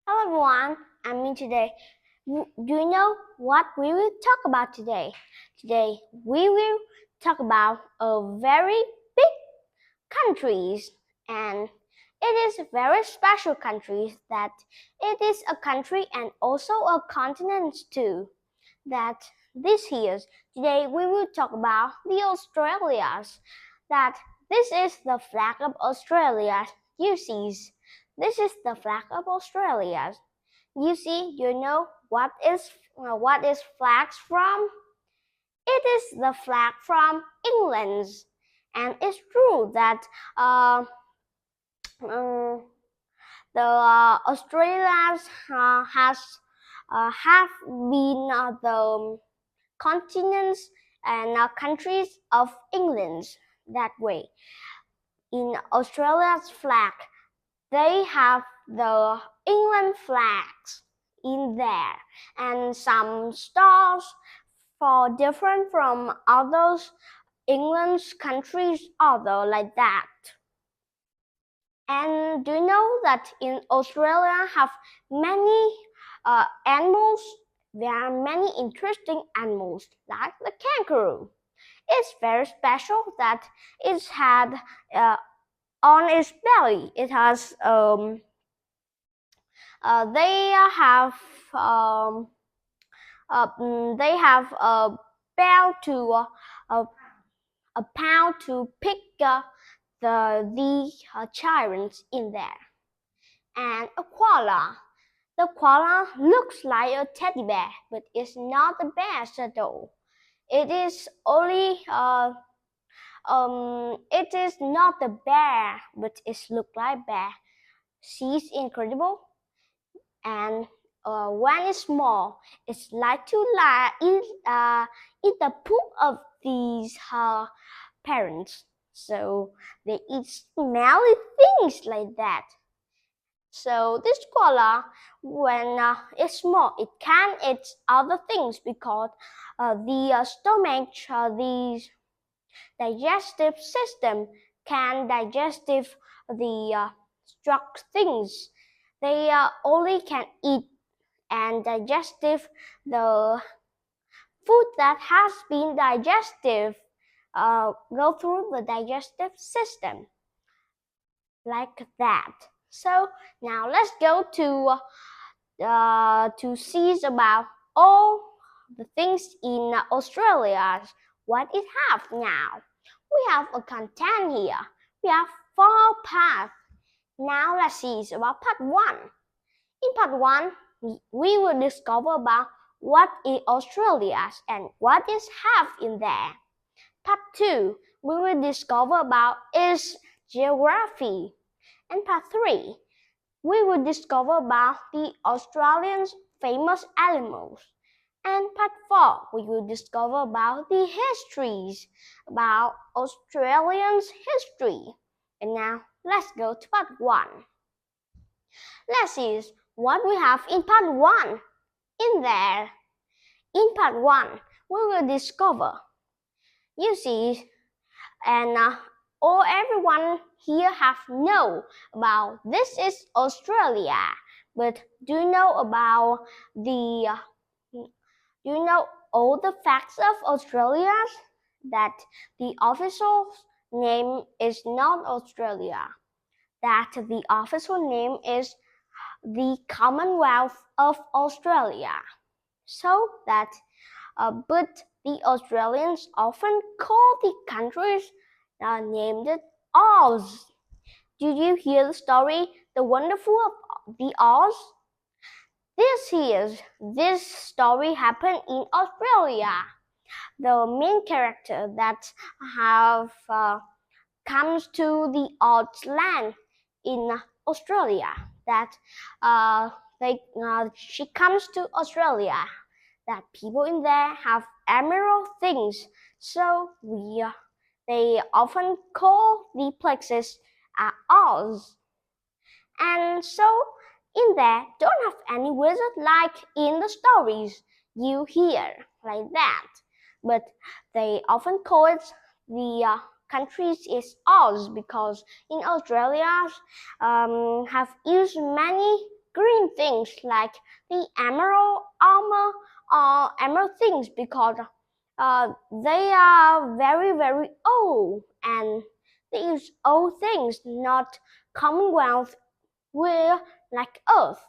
Hello everyone, I'm in today. Do you know what we will talk about today? Today we will talk about a very big countries, and it is a very special country that it is a country and also a continent too. That this year today we will talk about the Australias. That this is the flag of Australia. You see, this is the flag of Australia. You see, you know what is flags from? It is the flag from England, and it's true that the Australians have been the continents and countries of England that way. In Australia's flag, they have the England flags in there and some stars for different from others England's countries other like that. And do you know that in Australia have many animals? There are many interesting animals like the kangaroo. It's very special that it's had on its belly. It has they have a bell to a pound to pick the giants in there, and a koala. The koala looks like a teddy bear, but it's not a bear at all. It is only it is not a bear, but it looks like bear. She's incredible, and when it's small, it's like to eat the poop of these parents. So they eat smelly things like that. So this koala, when it's small, it can eat other things because the stomach, the digestive system can digestive the struck things. They only can eat and digestive the food that has been digestive go through the digestive system like that. So now let's go to see about all the things in Australia. What it have now? We have a content here. We have 4 parts. Now let's see about part 1. In part 1, we will discover about what is Australia and what is have in there. Part 2, we will discover about its geography. And part 3, we will discover about the Australians' famous animals. And part 4, we will discover about the histories, about Australians' history. And now, let's go to part 1. Let's see what we have in part 1. In there, in part 1, we will discover, you see, and everyone here have know about this is Australia. But do you know about do you know all the facts of Australia? That the official name is not Australia. That the official name is the Commonwealth of Australia. So that but the Australians often call the countries named Oz. Did you hear the story, The Wonderful of the Oz? This story happened in Australia. The main character that have comes to the Oz land in Australia. That she comes to Australia. That people in there have emerald things. So they often call the places Oz. And so in there don't have any wizard like in the stories you hear like that. But they often call it the countries is Oz because in Australia have used many green things like the emerald armor or emerald things because they are very old and they use old things, not commonwealth with like earth.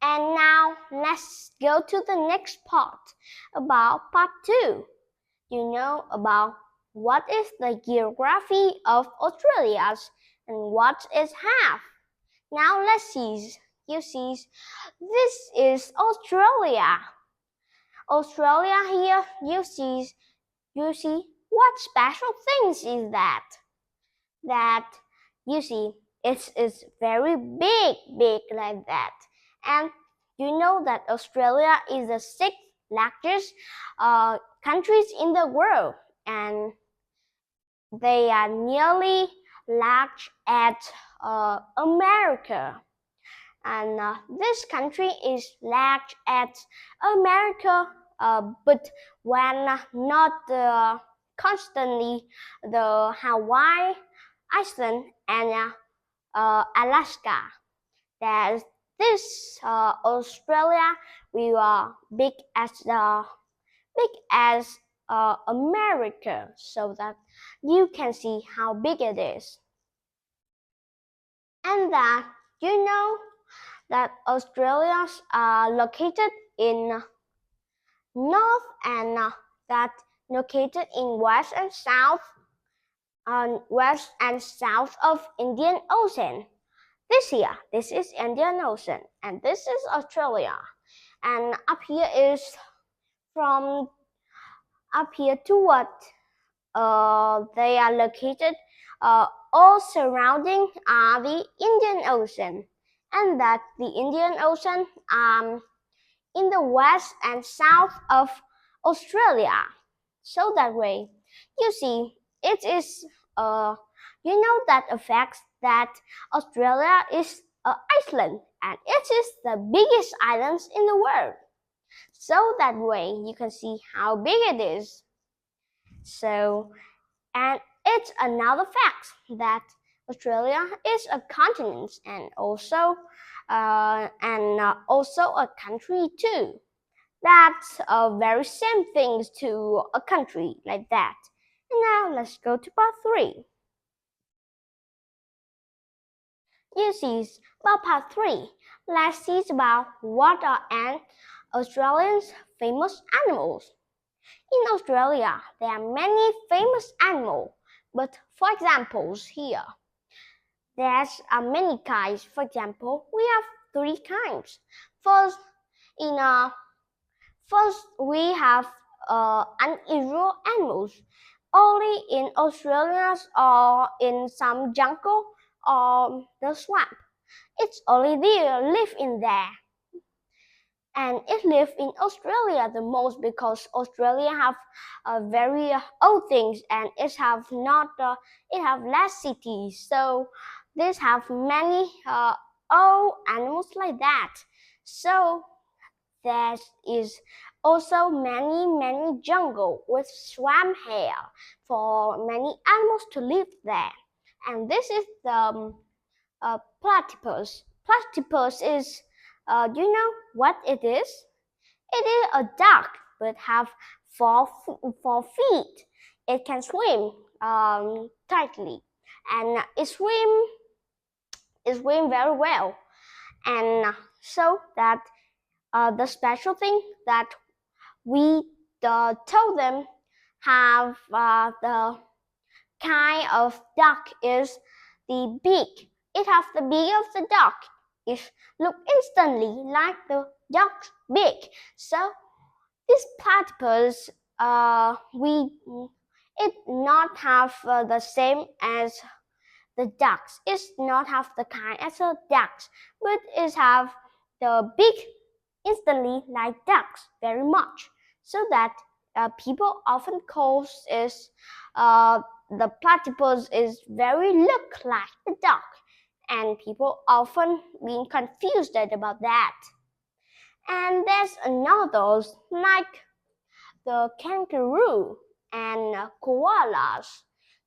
And now let's go to the next part about part 2. You know about what is the geography of Australia and what is half. Now let's see. You see, this is Australia. Australia here, you see what special things is that? That you see, it is very big like that. And you know that Australia is the 6th largest countries in the world, and they are nearly large at America. And this country is large at America, but when not constantly the Hawaii, Iceland, and Alaska. That this Australia we are big as America, so that you can see how big it is. And that you know that Australians are located in north and that located in west and south of Indian Ocean. This is Indian Ocean, and this is Australia. And up here is from up here to what? They are located all surrounding the Indian Ocean, and that the Indian Ocean in the west and south of Australia. So that way, you see, it is you know that affects that Australia is Iceland, and it is the biggest island in the world. So that way, you can see how big it is. So, and it's another fact that Australia is a continent and also a country too. That's a very same things to a country like that. And now let's go to part 3. You see about part 3. Let's see about what are Australians' famous animals. In Australia, there are many famous animals, but for examples here, there's many kinds. For example, we have 3 kinds. First, we have unusual animals. Only in Australia or in some jungle or the swamp. It's only there, live in there. And it lives in Australia the most because Australia have very old things and it have less cities. So this have many old animals like that. So there is also many jungle with swamp hair for many animals to live there. And this is the platypus. Platypus is, do you know what it is? It is a duck, but have four feet. It can swim tightly, and it swim very well. And so that the special thing that we told them have the kind of duck is the beak. It has the beak of the duck. It looks instantly like the duck's beak. So this platypus, it not have the same as the ducks. It's not have the kind as the ducks, but it have the beak instantly like ducks very much. So that people often calls is the platypus is very look like the duck, and people often been confused about that. And there's another like the kangaroo and koalas.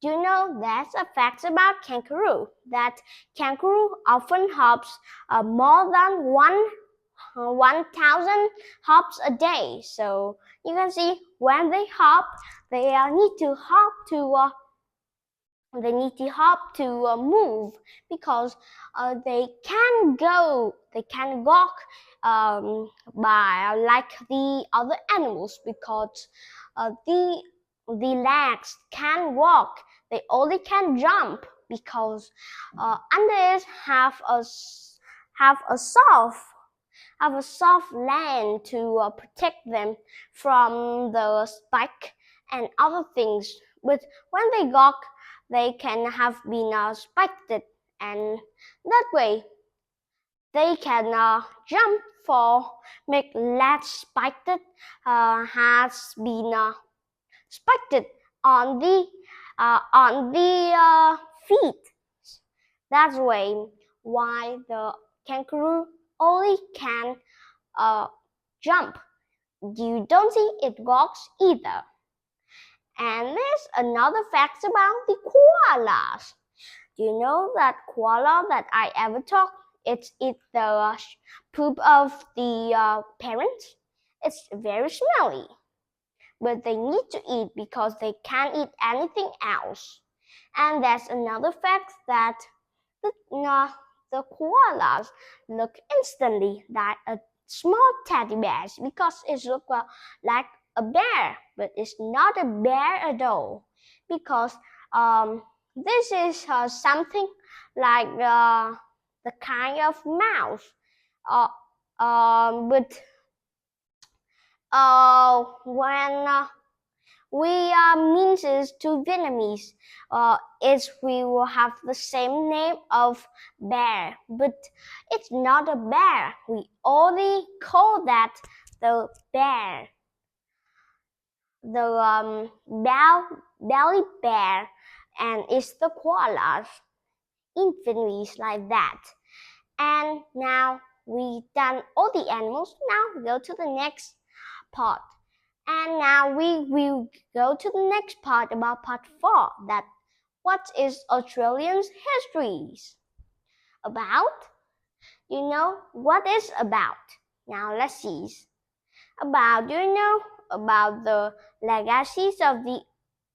Do you know that's a fact about kangaroo? That kangaroo often hops more than 1,000 hops a day. So you can see when they hop, they need to hop to move, because they can walk by like the other animals, because the legs can walk, they only can jump, because unders have a soft land to protect them from the spike and other things. But when they walk, they can have been spiked, and that way they can jump for make less spiked has been spiked on the feet. That's why the kangaroo only can jump. You don't see it walks either. And there's another fact about the koalas. Do you know that koala that I ever talked? It's eat the poop of the parents. It's very smelly, but they need to eat because they can't eat anything else. And there's another fact that the koalas look instantly like a small teddy bear, because it looks like a bear, but it's not a bear at all, because this is something like the kind of mouse, but when we means is to Vietnamese, it will have the same name of bear, but it's not a bear. We only call that the bear, the belly bear, and it's the koalas in Vietnamese like that. And now we done all the animals. Now we go to the next part. And now we will go to the next part about part 4, that what is Australians' histories about? You know what is about? Now let's see. Do you know about the legacies of the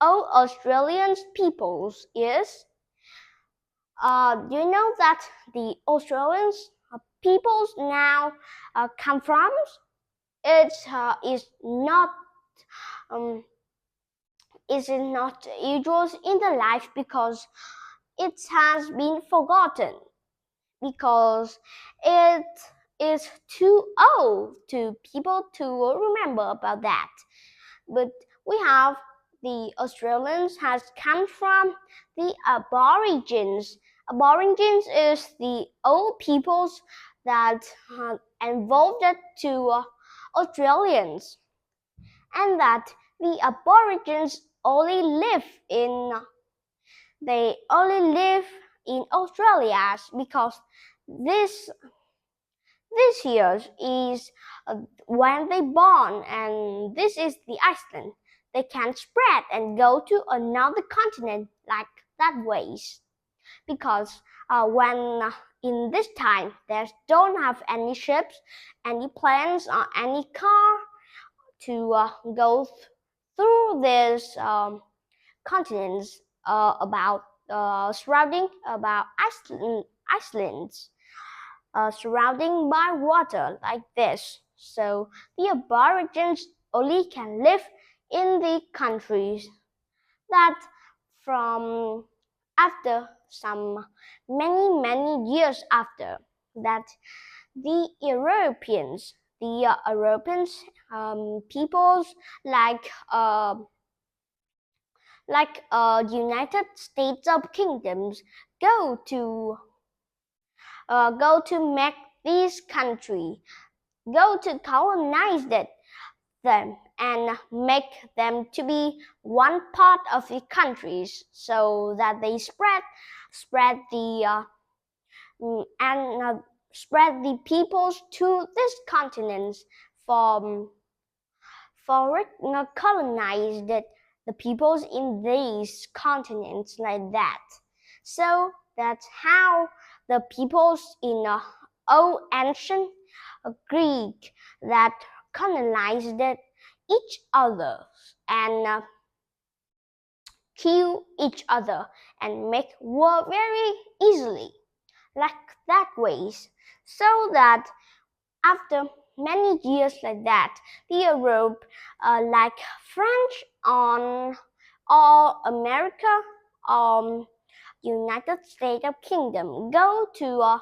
old Australian peoples is? Do you know that the Australian peoples now come from? It is not usual in the life, because it has been forgotten, because it is too old to people to remember about that. But we have the Australians has come from the Aborigines. Aborigines is the old peoples that evolved to Australians, and that the Aborigines only live in Australia, because this year is when they born, and this is the Iceland. They can spread and go to another continent like that ways, because when in this time they don't have any ships, any planes, or any car to go through these continents about surrounding about Iceland, surrounding by water like this. So the Aborigines only can live in the countries that from after some many years after that the Europeans peoples like United States of Kingdoms go to make these countries, go to colonize them and make them to be one part of the countries, so that they spread the spread the peoples to this continents for colonized the peoples in these continents like that. So that's how the peoples in old ancient Greek that colonized each other and kill each other and make war very easily, like that ways. So that after many years like that, the Europe, like French on or America, United States of Kingdom, go to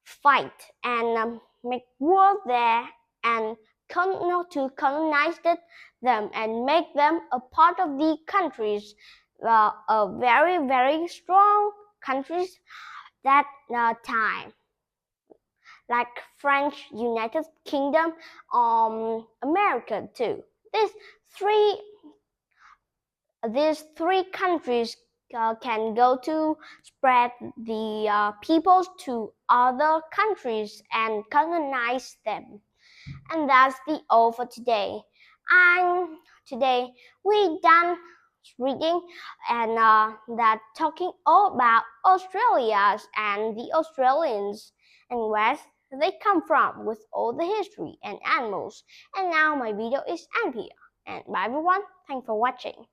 fight and make war there and to colonize them and make them a part of the countries, a very, very strong countries that time, like French, United Kingdom, America too. These three countries can go to spread the peoples to other countries and colonize them. And that's the all for today. And today we done reading and that talking all about Australia and the Australians and where they come from with all the history and animals. And now my video is end here. And bye everyone. Thanks for watching.